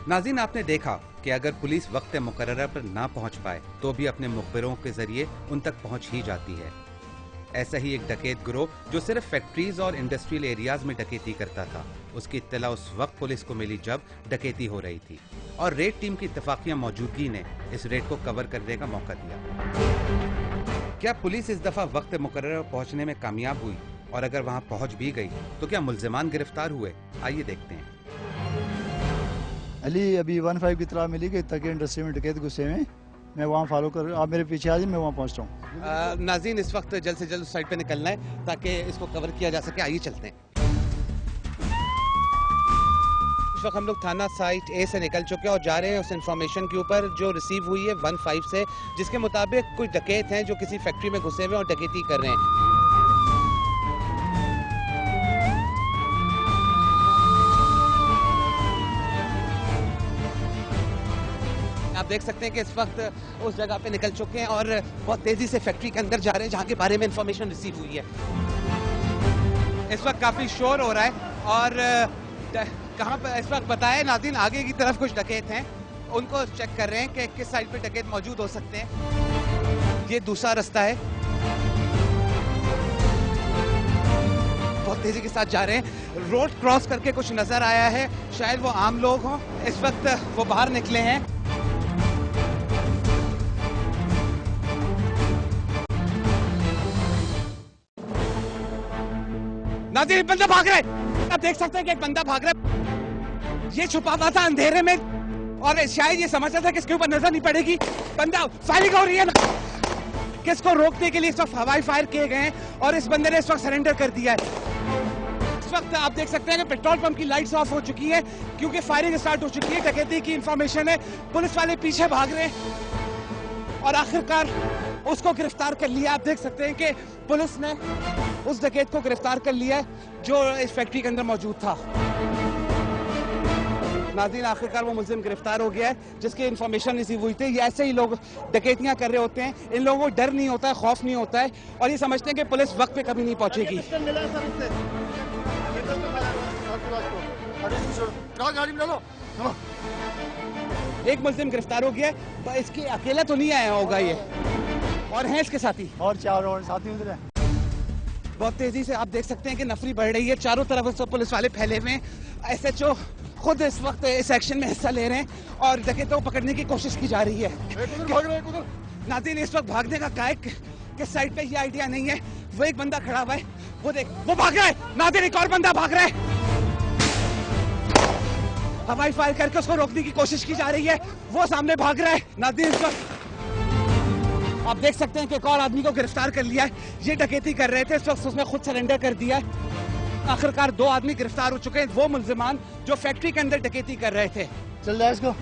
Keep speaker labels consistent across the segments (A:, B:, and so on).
A: नाज़रीन, आपने देखा कि अगर पुलिस वक्त मुकर्रर पर ना पहुंच पाए तो भी अपने मुखबिरों के जरिए उन तक पहुंच ही जाती है। ऐसा ही एक डकैत गिरोह जो सिर्फ फैक्ट्रीज और इंडस्ट्रियल एरियाज में डकैती करता था, उसकी इत्तला उस वक्त पुलिस को मिली जब डकैती हो रही थी और रेड टीम की इत्तफाकिया मौजूदगी ने इस रेड को कवर करने का मौका दिया। क्या पुलिस इस दफा वक्त मुकर्रर पहुंचने में कामयाब हुई? और अगर वहां पहुंच भी गई तो क्या मुल्जिमान गिरफ्तार हुए? आइए देखते हैं।
B: अली, अभी 15 की इत्तला मिली कि तक इंडस्ट्री में डकैत गुस्से में मैं वहाँ फॉलो कर, आप मेरे पीछे आ जाइए, मैं वहाँ पहुँचता हूँ।
A: नाज़रीन, इस वक्त जल्द से जल्द उस साइड पे निकलना है ताकि इसको कवर किया जा सके। आइए चलते हैं। इस वक्त हम लोग थाना साइट ए से निकल चुके हैं और जा रहे हैं उस इंफॉर्मेशन के ऊपर जो रिसीव हुई है 15 से, जिसके मुताबिक कुछ डकैत हैं जो किसी फैक्ट्री में घुसे हुए और डकैती कर रहे हैं। आप देख सकते हैं कि इस वक्त उस जगह पे निकल चुके हैं और बहुत तेजी से फैक्ट्री के अंदर जा रहे हैं जहां के बारे में इंफॉर्मेशन रिसीव हुई है। इस वक्त काफी शोर हो रहा है और कहां पर इस वक्त बताया नाज़रीन, आगे की तरफ कुछ डकैत हैं, उनको चेक कर रहे हैं कि किस साइड पे डकैत मौजूद हो सकते हैं। ये दूसरा रास्ता है, बहुत तेजी के साथ जा रहे हैं। रोड क्रॉस करके कुछ नजर आया है, शायद वो आम लोग हों। इस वक्त वो बाहर निकले हैं। नाज़रीन, एक बंदा भाग रहा है। आप देख सकते हैं कि एक बंदा भाग रहा है। ये छुपा हुआ था अंधेरे में और शायद ये समझता था कि इसके ऊपर नजर नहीं पड़ेगी। बंदा फायरिंग हो रही है ना, किसको रोकने के लिए इस वक्त हवाई फायर किए गए हैं और इस बंदे ने इस वक्त सरेंडर कर दिया है। इस वक्त आप देख सकते हैं कि पेट्रोल पंप की लाइट्स ऑफ हो चुकी है क्योंकि फायरिंग स्टार्ट हो चुकी है। डकैती की इंफॉर्मेशन है, पुलिस वाले पीछे भाग रहे हैं और आखिरकार उसको गिरफ्तार कर लिया। आप देख सकते हैं कि पुलिस ने उस डकैत को गिरफ्तार कर लिया है जो इस फैक्ट्री के अंदर मौजूद था। नाज़रीन, आखिरकार वो मुल्जिम गिरफ्तार हो गया है जिसकी इंफॉर्मेशन रिसीव हुई थी। ये ऐसे ही लोग डकैतियां कर रहे होते हैं, इन लोगों को डर नहीं होता है, खौफ नहीं होता है और ये समझते हैं कि पुलिस वक्त पे कभी नहीं पहुंचेगी। एक मुल्जिम गिरफ्तार हो गया है, इसके अकेला तो नहीं आया होगा ये, और हैं इसके साथी
B: और 4 और साथी उधर हैं।
A: बहुत तेजी से आप देख सकते हैं कि नफरी बढ़ रही है, चारों तरफ से पुलिस वाले फैले हुए हैं। SHO खुद इस वक्त इस एक्शन में हिस्सा ले रहे हैं और डकैतों को पकड़ने की कोशिश की जा रही है। नाज़रीन, इस वक्त भागने का किस साइड पे ये आइडिया नहीं है। वो एक बंदा खड़ा हुआ है, वो देख, वो भाग रहा है। नाज़रीन, एक और बंदा भाग रहा है, हवाई फायर करके उसको रोकने की कोशिश की जा रही है, वो सामने भाग रहा है। नाज़रीन, इस वक्त आप देख सकते हैं कि एक और आदमी को गिरफ्तार कर लिया है। ये डकैती कर रहे थे, इस वक्त उसने खुद सरेंडर कर दिया है। आखिरकार 2 आदमी गिरफ्तार हो चुके हैं, वो मुल्जिमान जो फैक्ट्री के अंदर डकैती कर रहे थे।
B: चल जाए इसको,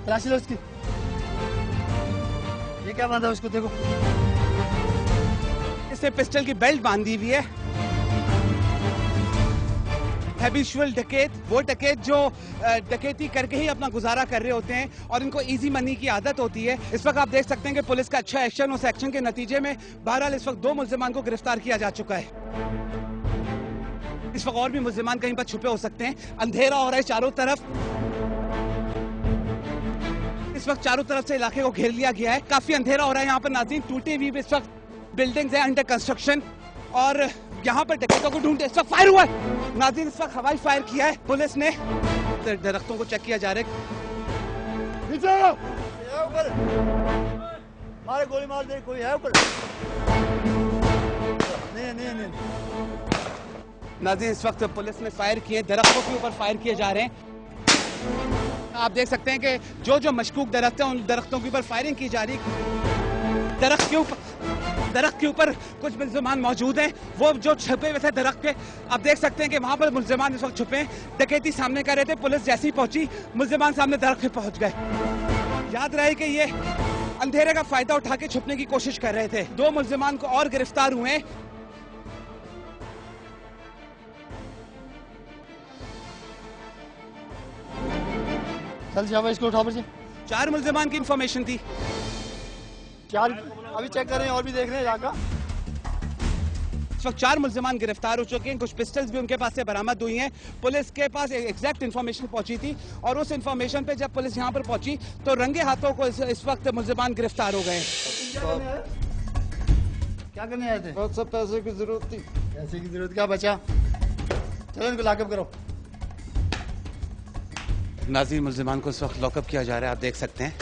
B: तलाशी लो इसकी। ये क्या बांधा उसको, देखो
A: इससे पिस्टल की बेल्ट बांधी हुई है। हैबिचुअल डकैत, वो डकैत जो डकैती करके ही अपना गुजारा कर रहे होते हैं और इनको इजी मनी की आदत होती है। इस वक्त आप देख सकते हैं कि पुलिस का अच्छा एक्शन, उस एक्शन के नतीजे में बहरहाल इस वक्त 2 मुल्जिमान को गिरफ्तार किया जा चुका है। इस वक्त और भी मुल्जिमान कहीं पर छुपे हो सकते हैं। अंधेरा हो रहा है चारों तरफ, इस वक्त चारों तरफ से इलाके को घेर लिया गया है। काफी अंधेरा हो रहा है यहाँ पर नाज़रीन, टूटे हुए इस वक्त बिल्डिंग्स हैं अंडर कंस्ट्रक्शन और यहाँ पर डकैतों को ढूंढते। इस वक्त फायर हुआ है नाज़रीन, इस वक्त हवाई फायर किया है पुलिस ने। दरख्तों को चेक किया जा रहा है।
B: नीचे ऊपर मारे, गोली मार दे, कोई है ऊपर? नहीं।
A: नाज़रीन, इस वक्त पुलिस ने फायर किए, दरख्तों के ऊपर फायर किए जा रहे हैं। आप देख सकते हैं कि जो मशकूक दरख्त हैं उन दरख्तों के ऊपर फायरिंग की जा रही है। दरख्त के ऊपर कुछ मुल्जिमान मौजूद हैं, वो जो छुपे हुए थे दरख्त पे। आप देख सकते हैं कि वहां पर मुल्जिमान इस वक्त छुपे हैं, डकैती सामने कर रहे थे। पुलिस जैसी पहुंची, मुल्जिमान सामने दरख्त पे पहुंच गए। याद रहे कि ये अंधेरे का फायदा उठा के छुपने की कोशिश कर रहे थे। 2 मुल्जिमान को और गिरफ्तार हुए।
B: चल जाओ, इसको उठाओ बच्चे।
A: 4 मुल्जिमान की इंफॉर्मेशन थी।
B: 4 अभी चेक कर रहे हैं और भी देख रहे हैं। यहाँ का
A: वक्त 4 मुल्जिमान गिरफ्तार हो चुके हैं, कुछ पिस्टल्स भी उनके पास से बरामद हुई हैं। पुलिस के पास एग्जैक्ट इन्फॉर्मेशन पहुंची थी और उस इन्फॉर्मेशन पे जब पुलिस यहाँ पर पहुंची तो रंगे हाथों को इस वक्त मुल्जिमान गिरफ्तार हो गए।
B: क्या करने आए थे?
C: बहुत सब पैसे की जरूरत थी।
B: पैसे की जरूरत क्या बचा? चलो इनको लॉकअप करो।
A: नाज़रीन, मुल्जिमान को इस वक्त लॉकअप किया जा रहा है, आप देख सकते हैं।